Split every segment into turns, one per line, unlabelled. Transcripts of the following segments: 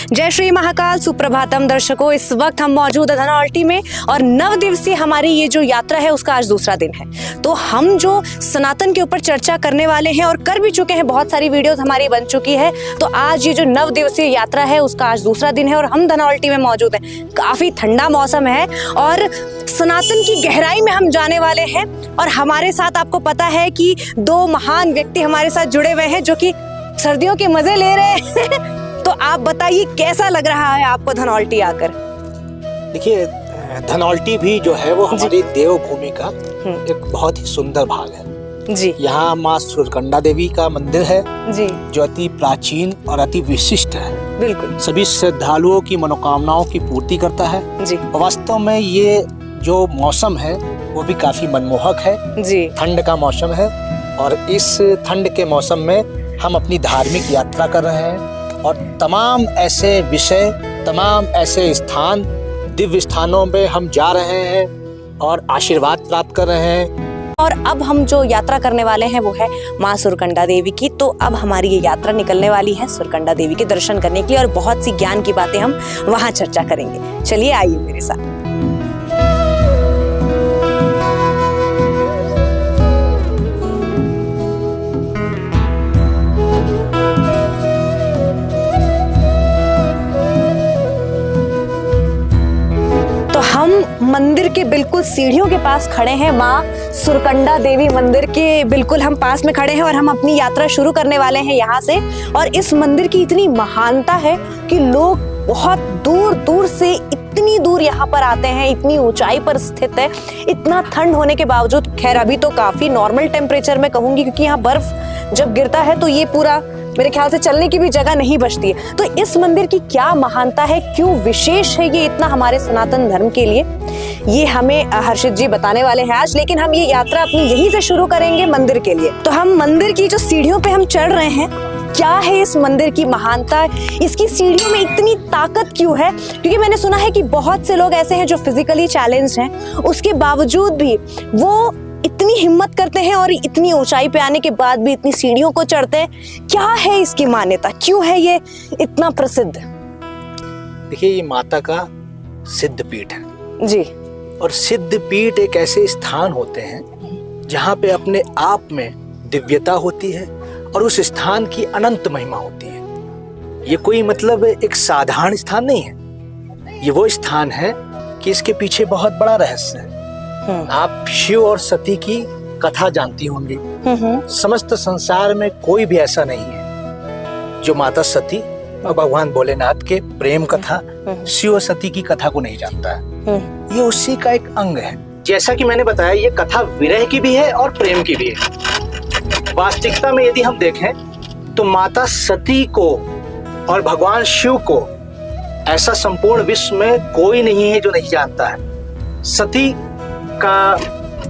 जय श्री महाकाल, सुप्रभातम दर्शकों। इस वक्त हम मौजूद है धनौल्टी में और 9 दिवसीय हमारी ये जो यात्रा है उसका आज दूसरा दिन है। तो हम जो सनातन के ऊपर चर्चा करने वाले हैं और कर भी चुके हैं, बहुत सारी वीडियोस हमारी बन चुकी है। तो आज ये जो 9 दिवसीय यात्रा है उसका आज दूसरा दिन है और हम धनौल्टी में मौजूद हैं। काफी ठंडा मौसम है और सनातन की गहराई में हम जाने वाले हैं। और हमारे साथ आपको पता है कि 2 महान व्यक्ति हमारे साथ जुड़े हुए हैं जो कि सर्दियों के मजे ले रहे हैं। तो आप बताइए कैसा लग रहा है आपको धनौल्टी आकर?
देखिए, धनौल्टी भी जो है वो हमारी देवभूमि का एक बहुत ही सुंदर भाग है
जी।
यहाँ माँ सुरकंडा देवी का मंदिर है
जी,
जो अति प्राचीन और अति विशिष्ट है।
बिल्कुल।
सभी श्रद्धालुओं की मनोकामनाओं की पूर्ति करता है
जी।
वास्तव में ये जो मौसम है वो भी काफी मनमोहक है
जी।
ठंड का मौसम है और इस ठंड के मौसम में हम अपनी धार्मिक यात्रा कर रहे हैं और तमाम ऐसे विषय, तमाम ऐसे स्थान, दिव्य स्थानों में हम जा रहे हैं और आशीर्वाद प्राप्त कर रहे हैं।
और अब हम जो यात्रा करने वाले हैं वो है माँ सुरकंडा देवी की। तो अब हमारी ये यात्रा निकलने वाली है सुरकंडा देवी के दर्शन करने के लिए और बहुत सी ज्ञान की बातें हम वहाँ चर्चा करेंगे। चलिए आइए मेरे साथ। मंदिर के बिल्कुल सीढ़ियों के पास खड़े हैं, माँ सुरकंडा देवी मंदिर के बिल्कुल हम पास में खड़े हैं और हम अपनी यात्रा शुरू करने वाले हैं यहाँ से। और इस मंदिर की इतनी महानता है कि लोग बहुत दूर दूर से इतनी दूर यहाँ पर आते हैं, इतनी ऊंचाई पर स्थित है, इतना ठंड होने के बावजूद। खैर अभी तो काफी नॉर्मल टेम्परेचर में कहूंगी क्योंकि यहाँ बर्फ जब गिरता है तो ये पूरा मेरे ख्याल से चलने की भी जगह नहीं बचती है। तो इस मंदिर की क्या महानता है, क्यों विशेष है ये इतना हमारे सनातन धर्म के लिए, ये हमें हर्षित जी बताने वाले हैं आज। लेकिन हम ये यात्रा अपनी यहीं से शुरू करेंगे मंदिर के लिए। तो हम मंदिर की जो सीढ़ियों पे हम चढ़ रहे हैं, क्या है इस मंदिर की महानता, इसकी सीढ़ियों में इतनी ताकत क्यों है? क्योंकि मैंने सुना है कि बहुत से लोग ऐसे हैं जो फिजिकली चैलेंज्ड हैं, उसके बावजूद भी वो इतनी हिम्मत करते हैं और इतनी ऊंचाई पे आने के बाद भी इतनी सीढ़ियों को चढ़ते हैं। क्या है इसकी मान्यता, क्यों है ये इतना प्रसिद्ध?
देखिए, ये माता का सिद्ध पीठ है
जी। और
सिद्ध पीठ एक ऐसे स्थान होते हैं जहाँ पे अपने आप में दिव्यता होती है और उस स्थान की अनंत महिमा होती है। ये कोई मतलब एक साधारण स्थान नहीं है, ये वो स्थान है कि इसके पीछे बहुत बड़ा रहस्य है। आप शिव और सती की कथा जानती होंगी। समस्त संसार में कोई भी ऐसा नहीं है जो माता सती और भगवान भोलेनाथ के प्रेम कथा, शिव और सती की कथा को नहीं जानता है। ये उसी का एक अंग है। जैसा कि मैंने बताया, ये कथा विरह की भी है और प्रेम की भी है। वास्तविकता में यदि हम देखें तो माता सती को और भगवान शिव को ऐसा संपूर्ण विश्व में कोई नहीं है जो नहीं जानता है। सती का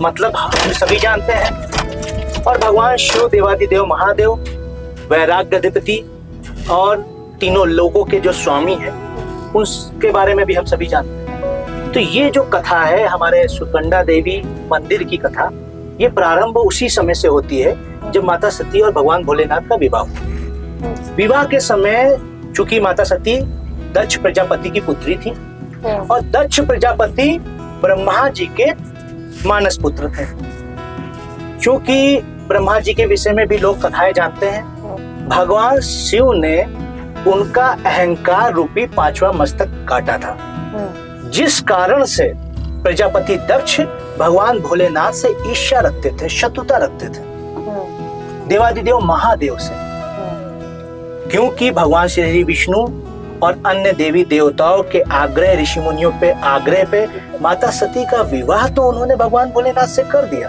मतलब हम सभी जानते हैं और भगवान शिव देवादिदेव महादेव, वैराग्य अधिपति और तीनों लोगों के जो स्वामी हैं उसके बारे में भी हम सभी जानते हैं। तो ये जो कथा है हमारे सुरकंडा देवी मंदिर की कथा, ये प्रारंभ उसी समय से होती है जब माता सती और भगवान भोलेनाथ का विवाह हुआ। विवाह के समय चूंकि माता सती दक्ष प्रजापति की पुत्री थी और दक्ष प्रजापति ब्रह्मा जी के मानस पुत्र थे। क्योंकि ब्रह्मा जी के विषय में भी लोग कथाएं जानते हैं, भगवान शिव ने उनका अहंकार रूपी 5वां मस्तक काटा था, जिस कारण से प्रजापति दक्ष भगवान भोलेनाथ से ईर्ष्या रखते थे, शत्रुता रखते थे देवादिदेव महादेव से। क्योंकि भगवान श्री विष्णु और अन्य देवी देवताओं के आग्रह, ऋषि मुनियों पे आग्रह पे माता सती का विवाह तो उन्होंने भगवान भोलेनाथ से कर दिया,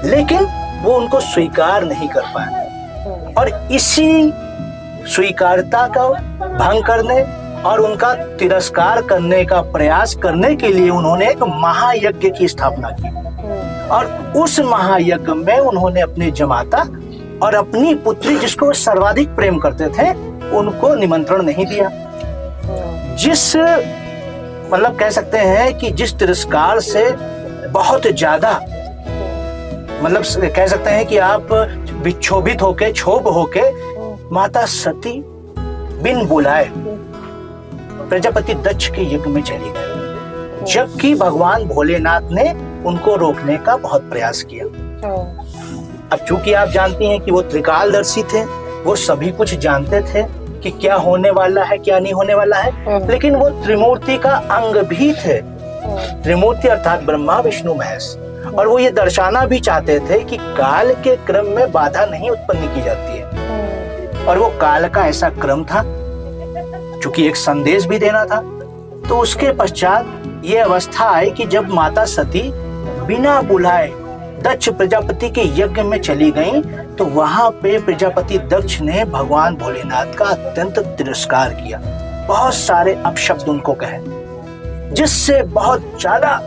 लेकिन वो उनको स्वीकार नहीं कर पाए और इसी स्वीकारता का भंग करने और उनका तिरस्कार करने का प्रयास करने के लिए उन्होंने एक महायज्ञ की स्थापना की। और उस महायज्ञ में उन्होंने अपने जमाता और अपनी पुत्री, जिसको वो सर्वाधिक प्रेम करते थे, उनको निमंत्रण नहीं दिया। जिस मतलब कह सकते हैं कि जिस तिरस्कार से बहुत ज्यादा मतलब कह सकते हैं कि आप विक्षोभित होके, क्षोभ होके माता सती बिन बुलाए प्रजापति दक्ष के यज्ञ में चली गई, जबकि भगवान भोलेनाथ ने उनको रोकने का बहुत प्रयास किया। अब चूंकि आप जानती हैं कि वो त्रिकालदर्शी थे, वो सभी कुछ जानते थे कि क्या होने वाला है, क्या नहीं होने वाला है, लेकिन वो त्रिमूर्ति का अंग भी थे। त्रिमूर्ति अर्थात ब्रह्मा विष्णु महेश। और वो ये दर्शाना भी चाहते थे कि काल के क्रम में बाधा नहीं उत्पन्न की जाती है, और वो काल का ऐसा क्रम था, चूंकि एक संदेश भी देना था। तो उसके पश्चात ये अवस्था आई कि जब माता सती बिना बुलाए दक्ष प्रजापति के यज्ञ में चली गईं, तो वहां पे प्रजापति दक्ष ने भगवान भोलेनाथ का अत्यंत तिरस्कार किया, बहुत सारे अपशब्द उनको कहे, जिससे बहुत ज्यादा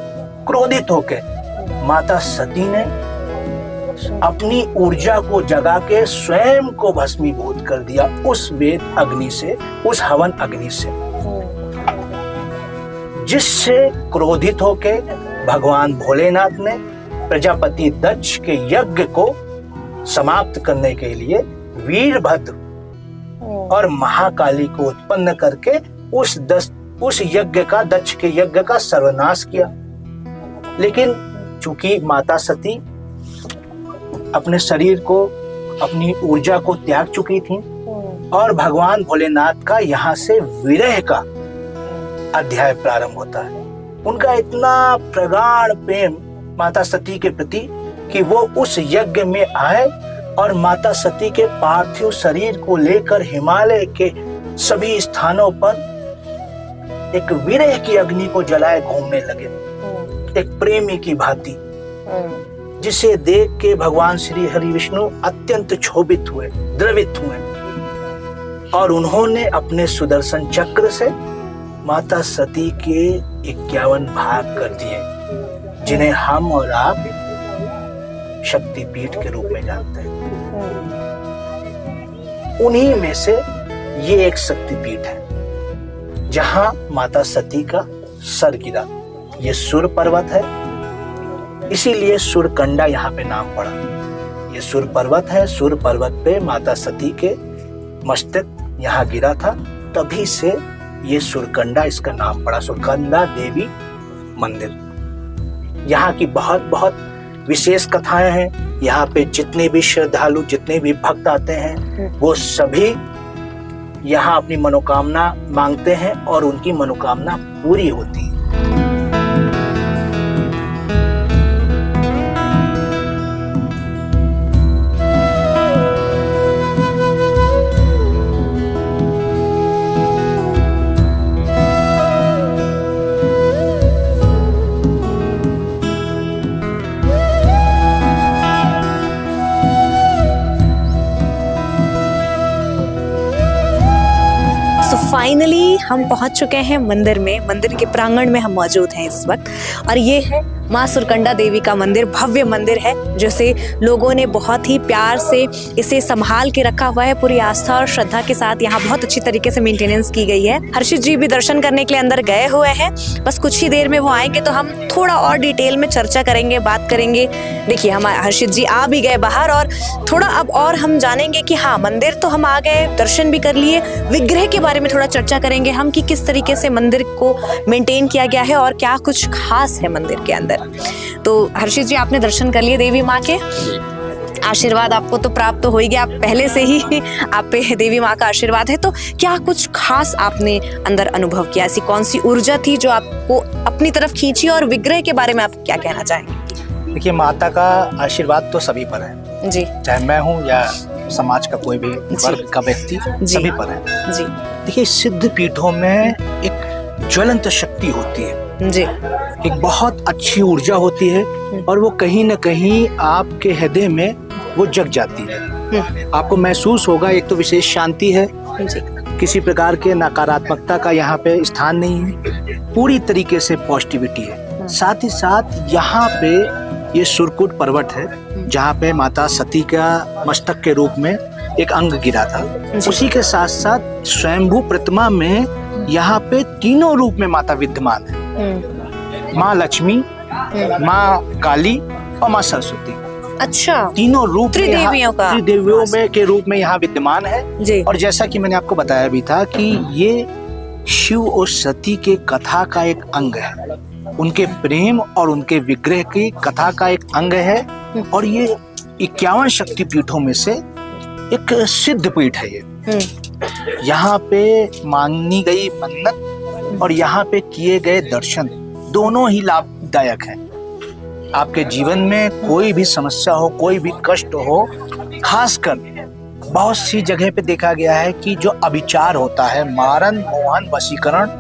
क्रोधित होकर माता सती ने अपनी ऊर्जा को जगा के स्वयं को भस्मीभूत कर दिया उस वेद अग्नि से, उस हवन अग्नि से, जिससे क्रोधित होके भगवान भोलेनाथ ने प्रजापति दक्ष के यज्ञ को समाप्त करने के लिए वीरभद्र और महाकाली को उत्पन्न करके उस यज्ञ का, दक्ष के यज्ञ का सर्वनाश किया। लेकिन चूंकि माता सती अपने शरीर को, अपनी ऊर्जा को त्याग चुकी थी, और भगवान भोलेनाथ का यहाँ से विरह का अध्याय प्रारंभ होता है। उनका इतना प्रगाढ़ प्रेम माता सती के प्रति कि वो उस यज्ञ में आए और माता सती के पार्थिव शरीर को लेकर हिमालय के सभी स्थानों पर एक विरह की अग्नि को जलाए घूमने लगे, एक प्रेमी की भांति, जिसे देख के भगवान श्री हरि विष्णु अत्यंत क्षोभित हुए, द्रवित हुए, और उन्होंने अपने सुदर्शन चक्र से माता सती के 51 भाग कर दिए, जिन्हें हम और आप शक्तिपीठ के रूप में जानते हैं। उन्हीं में से ये एक शक्तिपीठ है जहां माता सती का सर गिरा। ये सुर पर्वत है, इसीलिए सुरकंडा यहाँ पे नाम पड़ा। ये सुर पर्वत है, सुर पर्वत पे माता सती के मस्तक यहाँ गिरा था, तभी से ये सुरकंडा इसका नाम पड़ा, सुरकंडा देवी मंदिर। यहाँ की बहुत बहुत विशेष कथाएं हैं। यहाँ पे जितने भी श्रद्धालु, जितने भी भक्त आते हैं, वो सभी यहाँ अपनी मनोकामना मांगते हैं और उनकी मनोकामना पूरी होती है।
फाइनली हम पहुंच चुके हैं मंदिर में। मंदिर के प्रांगण में हम मौजूद हैं इस वक्त, और ये है माँ सुरकंडा देवी का मंदिर। भव्य मंदिर है, जैसे लोगों ने बहुत ही प्यार से इसे संभाल के रखा हुआ है। पूरी आस्था और श्रद्धा के साथ यहाँ बहुत अच्छी तरीके से मेंटेनेंस की गई है। हर्षित जी भी दर्शन करने के लिए अंदर गए हुए हैं, बस कुछ ही देर में वो आएंगे तो हम थोड़ा और डिटेल में चर्चा करेंगे, बात करेंगे। देखिए हमारे हर्षित जी आ भी गए बाहर, और थोड़ा अब और हम जानेंगे कि हाँ, मंदिर तो हम आ गए, दर्शन भी कर लिए, विग्रह के बारे में थोड़ा चर्चा करेंगे हम कि किस तरीके से मंदिर को मेंटेन किया गया है और क्या कुछ खास है मंदिर के अंदर। तो हर्षित जी, आपने दर्शन कर लिए देवी माँ के, आशीर्वाद आपको तो प्राप्त हो ही गया, आप पहले से ही आप पे देवी माँ का आशीर्वाद है। तो क्या कुछ खास आपने अंदर अनुभव किया, ऐसी कौन सी ऊर्जा थी जो आपको अपनी तरफ खींची, और विग्रह के बारे में आप क्या कहना चाहेंगे?
देखिए, माता का आशीर्वाद तो सभी पर है जी, चाहे मैं हूँ या समाज का कोई भी वर्ग का व्यक्ति, सभी पर है जी। देखिए, सिद्ध पीठों में एक ज्वलंत शक्ति होती है जी, एक बहुत अच्छी ऊर्जा होती है, और वो कहीं न कहीं आपके हृदय में वो जग जाती है। आपको महसूस होगा, एक तो विशेष शांति है जी, किसी प्रकार के नकारात्मकता का यहाँ पे स्थान नहीं है, पूरी तरीके से पॉजिटिविटी है। साथ ही साथ यहाँ पे ये सुरकुट पर्वत है जहाँ पे माता सती का मस्तक के रूप में एक अंग गिरा था। उसी के साथ साथ स्वयंभू प्रतिमा में यहाँ पे तीनों रूप में माता विद्यमान है, माँ लक्ष्मी, माँ काली और माँ सरस्वती।
अच्छा,
तीनों रूप
त्रिदेवियों
में के रूप में यहाँ विद्यमान है
जी।
और जैसा कि मैंने आपको बताया भी था कि ये शिव और सती के कथा का एक अंग है, उनके प्रेम और उनके विग्रह की कथा का एक अंग है और ये 51 शक्तिपीठों में से एक सिद्ध पीठ है। ये यहाँ पे मांगी गई मन्नत और यहाँ पे किए गए दर्शन दोनों ही लाभदायक हैं। आपके जीवन में कोई भी समस्या हो, कोई भी कष्ट हो, खासकर बहुत सी जगह पे देखा गया है कि जो अभिचार होता है, मारण, मोहन, वशीकरण,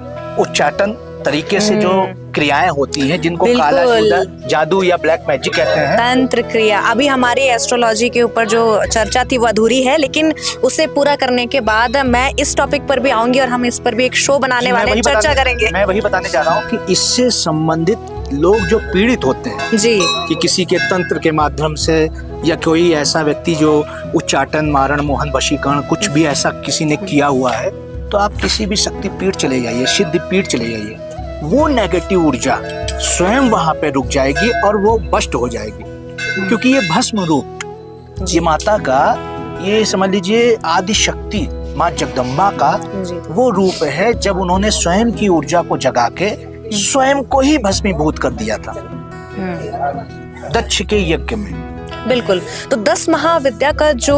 उच्चाटन तरीके से जो क्रियाएं होती हैं जिनको काला जादू या ब्लैक मैजिक कहते हैं,
तंत्र क्रिया। अभी हमारी एस्ट्रोलॉजी के ऊपर जो चर्चा थी वो अधूरी है, लेकिन उसे पूरा करने के बाद मैं इस टॉपिक पर भी आऊंगी और हम इस पर भी एक शो बनाने वाले हैं, चर्चा करेंगे।
मैं वही बताने जा रहा हूँ कि इससे संबंधित लोग जो पीड़ित होते हैं
जी,
कि किसी के तंत्र के माध्यम से या कोई ऐसा व्यक्ति जो उच्चाटन, मारण, मोहन, वशीकरण कुछ भी ऐसा किसी ने किया हुआ है, तो आप किसी भी शक्ति पीठ चले जाइए, सिद्ध पीठ चले जाइए, वो नेगेटिव ऊर्जा स्वयं वहां पे रुक जाएगी और वो भस्म हो जाएगी। क्योंकि ये भस्म रूप, ये माता का, ये समझ लीजिए आदि शक्ति माँ जगदम्बा का वो रूप है जब उन्होंने स्वयं की ऊर्जा को जगा के स्वयं को ही भस्मीभूत कर दिया था दक्ष के यज्ञ में।
बिल्कुल। तो 10 महाविद्या का जो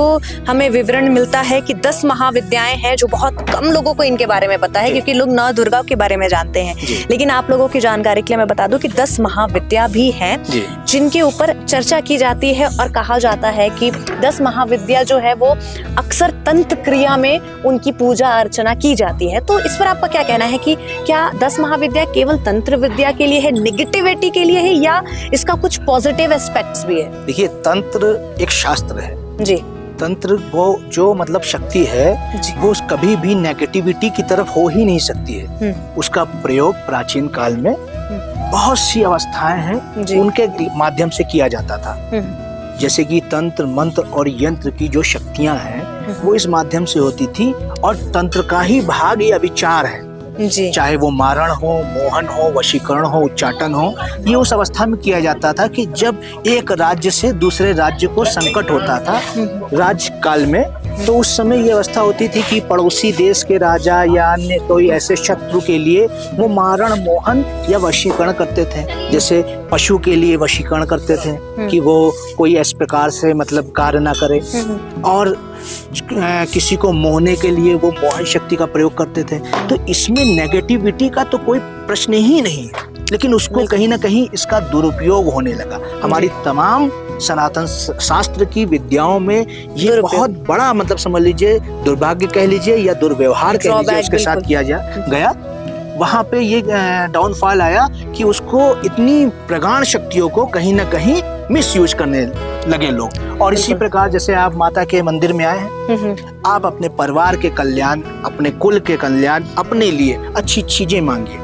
हमें विवरण मिलता है कि 10 महाविद्याएं हैं, जो बहुत कम लोगों को इनके बारे में पता है क्योंकि लोग नौ दुर्गा के बारे में जानते हैं, लेकिन आप लोगों की जानकारी के लिए मैं बता दूं कि 10 महाविद्या भी हैं जिनके ऊपर चर्चा की जाती है और कहा जाता है कि 10 महाविद्या जो है वो अक्सर तंत्र क्रिया में उनकी पूजा अर्चना की जाती है। तो इस पर आपका क्या कहना है कि क्या 10 महाविद्या केवल तंत्र विद्या के लिए है, नेगेटिविटी के लिए है, या इसका कुछ पॉजिटिव एस्पेक्ट्स भी है?
देखिए, तंत्र एक शास्त्र है
जी।
तंत्र वो जो मतलब शक्ति है वो कभी भी नेगेटिविटी की तरफ हो ही नहीं सकती है। उसका प्रयोग प्राचीन काल में बहुत सी अवस्थाएं हैं उनके माध्यम से किया जाता था। जैसे कि तंत्र, मंत्र और यंत्र की जो शक्तियां हैं वो इस माध्यम से होती थी और तंत्र का ही भाग ये अभिचार है जी। चाहे वो मारण हो, मोहन हो, वशीकरण हो, उच्चाटन हो, ये उस अवस्था में किया जाता था कि जब एक राज्य से दूसरे राज्य को संकट होता था राज्य काल में, तो उस समय ये अवस्था होती थी कि पड़ोसी देश के राजा या अन्य कोई ऐसे शत्रु के लिए वो मारण, मोहन या वशीकरण करते थे। जैसे पशु के लिए वशीकरण करते थे कि वो कोई इस प्रकार से मतलब कार्य ना करे, और किसी को मोहने के लिए वो मोहन शक्ति का प्रयोग करते थे। तो इसमें नेगेटिविटी का तो कोई प्रश्न ही नहीं है, लेकिन उसको कहीं ना कहीं इसका दुरुपयोग होने लगा। हमारी तमाम सनातन शास्त्र की विद्याओं में ये बहुत बड़ा मतलब समझ लीजिए दुर्भाग्य कह लीजिए या दुर्व्यवहार कह लीजिए उसके साथ किया गया। वहाँ पे ये डाउनफॉल आया कि उसको इतनी प्रगाढ़ शक्तियों को कहीं ना कहीं मिसयूज करने लगे लोग। और इसी प्रकार जैसे आप माता के मंदिर में आए हैं, आप अपने परिवार के कल्याण, अपने कुल के कल्याण, अपने लिए अच्छी चीजें मांगिए,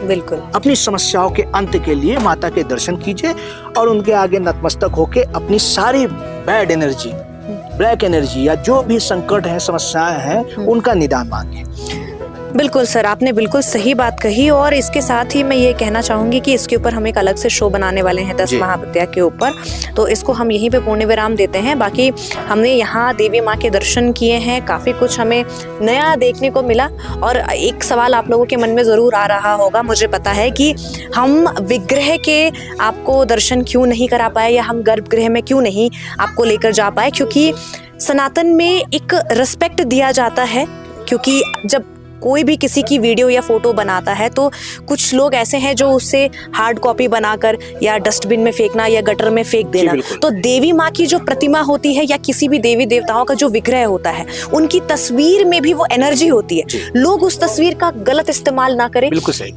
बिल्कुल
अपनी समस्याओं के अंत के लिए माता के दर्शन कीजिए और उनके आगे नतमस्तक होके अपनी सारी बैड एनर्जी, ब्लैक एनर्जी या जो भी संकट है, समस्याएं हैं, उनका निदान मांगिए।
बिल्कुल सर, आपने बिल्कुल सही बात कही। और इसके साथ ही मैं ये कहना चाहूंगी कि इसके ऊपर हम एक अलग से शो बनाने वाले हैं 10 महाविद्या के ऊपर, तो इसको हम यहीं पे पूर्ण विराम देते हैं। बाकी हमने यहाँ देवी माँ के दर्शन किए हैं, काफ़ी कुछ हमें नया देखने को मिला। और एक सवाल आप लोगों के मन में ज़रूर आ रहा होगा, मुझे पता है, कि हम विग्रह के आपको दर्शन क्यों नहीं करा पाए या हम गर्भगृह में क्यों नहीं आपको लेकर जा पाए, क्योंकि सनातन में एक रिस्पेक्ट दिया जाता है। क्योंकि जब कोई भी किसी की वीडियो या फोटो बनाता है तो कुछ लोग ऐसे हैं जो उससे हार्ड कॉपी बनाकर या डस्टबिन में फेंकना या गटर में फेंक देना। तो देवी माँ की जो प्रतिमा होती है या किसी भी देवी देवताओं का जो विग्रह होता है, उनकी तस्वीर में भी वो एनर्जी होती है। लोग उस तस्वीर का गलत इस्तेमाल ना करें,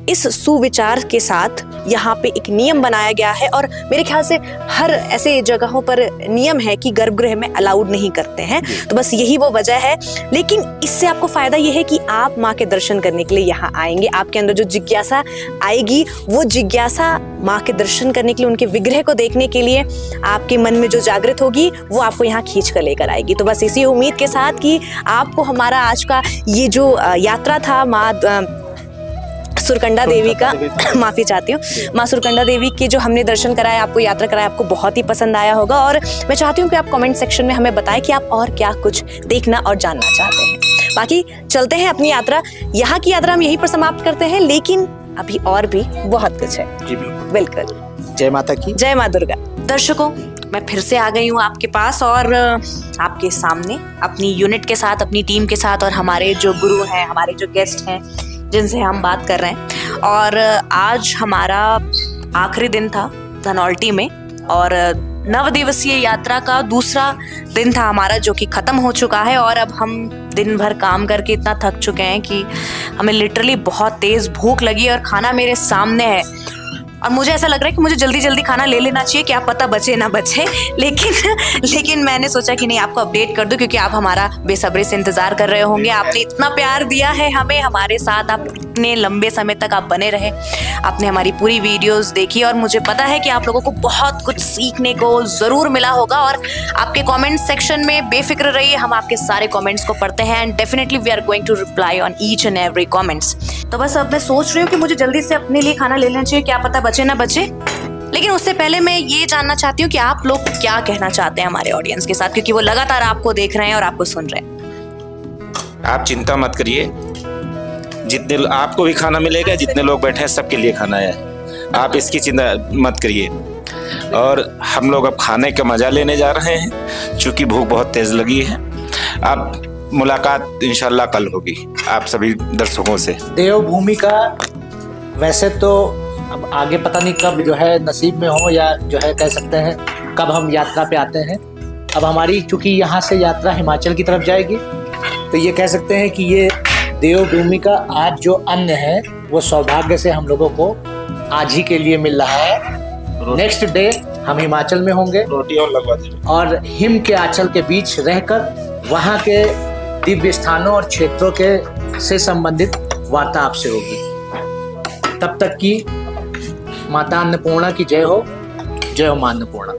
इस सुविचार के साथ यहाँ पे एक नियम बनाया गया है और मेरे ख्याल से हर ऐसे जगहों पर नियम है कि गर्भगृह में अलाउड नहीं करते हैं, तो बस यही वो वजह है। लेकिन इससे आपको फायदा ये है कि आप माँ के दर्शन करने के लिए यहाँ आएंगे, आपके अंदर जो जिज्ञासा आएगी वो जिज्ञासा माँ के दर्शन करने के लिए, उनके विग्रह को देखने के लिए आपके मन में जो जागृत होगी वो आपको यहाँ खींच कर लेकर आएगी। तो बस इसी उम्मीद के साथ कि आपको हमारा आज का ये जो यात्रा था माँ सुरकंडा देवी का माफी चाहती हूँ, माँ सुरकंडा देवी के जो हमने दर्शन कराए, आपको यात्रा कराया, आपको बहुत ही पसंद आया होगा। और मैं चाहती हूँ कि आप कमेंट सेक्शन में हमें बताएं कि आप और क्या कुछ देखना और जानना चाहते हैं। बाकी चलते हैं अपनी यात्रा, यहाँ की यात्रा हम यहीं पर समाप्त करते हैं, लेकिन अभी और भी बहुत कुछ है।
जी बिल्कुल।
बिल्कुल।
जय माता की,
जय माँ दुर्गा। दर्शकों, मैं फिर से आ गई हूँ आपके पास और आपके सामने अपनी यूनिट के साथ, अपनी टीम के साथ और हमारे जो गुरु हैं, हमारे जो गेस्ट हैं जिनसे हम बात कर रहे हैं। और आज हमारा आखिरी दिन था धनौल्टी में और 9 दिवसीय यात्रा का दूसरा दिन था हमारा, जो कि खत्म हो चुका है। और अब हम दिन भर काम करके इतना थक चुके हैं कि हमें लिटरली बहुत तेज भूख लगी और खाना मेरे सामने है और मुझे ऐसा लग रहा है कि मुझे जल्दी जल्दी खाना ले लेना चाहिए, क्या पता बचे ना बचे। लेकिन मैंने सोचा कि नहीं, आपको अपडेट कर दूं क्योंकि आप हमारा बेसब्री से इंतजार कर रहे होंगे। आपने इतना प्यार दिया है हमें, हमारे साथ आप इतने लंबे समय तक आप बने रहे, आपने हमारी पूरी वीडियोस देखी और मुझे पता है कि आप लोगों को बहुत कुछ सीखने को जरूर मिला होगा। और आपके कॉमेंट सेक्शन में बेफिक्र रहिए, हम आपके सारे कॉमेंट्स को पढ़ते हैं and definitely we are going to reply on each and every comments. तो बस अब मैं सोच रही हूँ कि मुझे जल्दी से अपने लिए खाना ले लेना चाहिए, क्या पता बचे ना बचे। लेकिन उससे पहले मैं ये जानना चाहती हूँ कि आप लोग क्या कहना चाहते हैं हमारे ऑडियंस के साथ, क्योंकि वो लगातार आपको देख रहे हैं और आपको सुन रहे हैं।
आप चिंता मत करिए, जितने आपको भी खाना मिलेगा, जितने लोग बैठे हैं सबके लिए खाना है, आप इसकी चिंता मत करिए। और हम लोग अब खाने का मजा लेने जा रहे हैं, चूंकि भूख बहुत तेज लगी है। अब मुलाकात इंशाल्लाह कल होगी आप सभी दर्शकों से।
देवभूमि का वैसे तो अब आगे पता नहीं कब जो है नसीब में हो, या जो है कह सकते हैं कब हम यात्रा पे आते हैं। अब हमारी चूंकि यहाँ से यात्रा हिमाचल की तरफ जाएगी, तो ये कह सकते हैं कि ये देवभूमि का आज जो अन्न है वो सौभाग्य से हम लोगों को आज ही के लिए मिल रहा है। नेक्स्ट डे हम हिमाचल में होंगे,
रोटी और लगवा दीजिए,
और हिम के आंचल के बीच रहकर वहाँ के दिव्य स्थानों और क्षेत्रों के से संबंधित वार्ता आपसे होगी। तब तक की माता अन्नपूर्णा की जय हो, जय हो मां अन्नपूर्णा।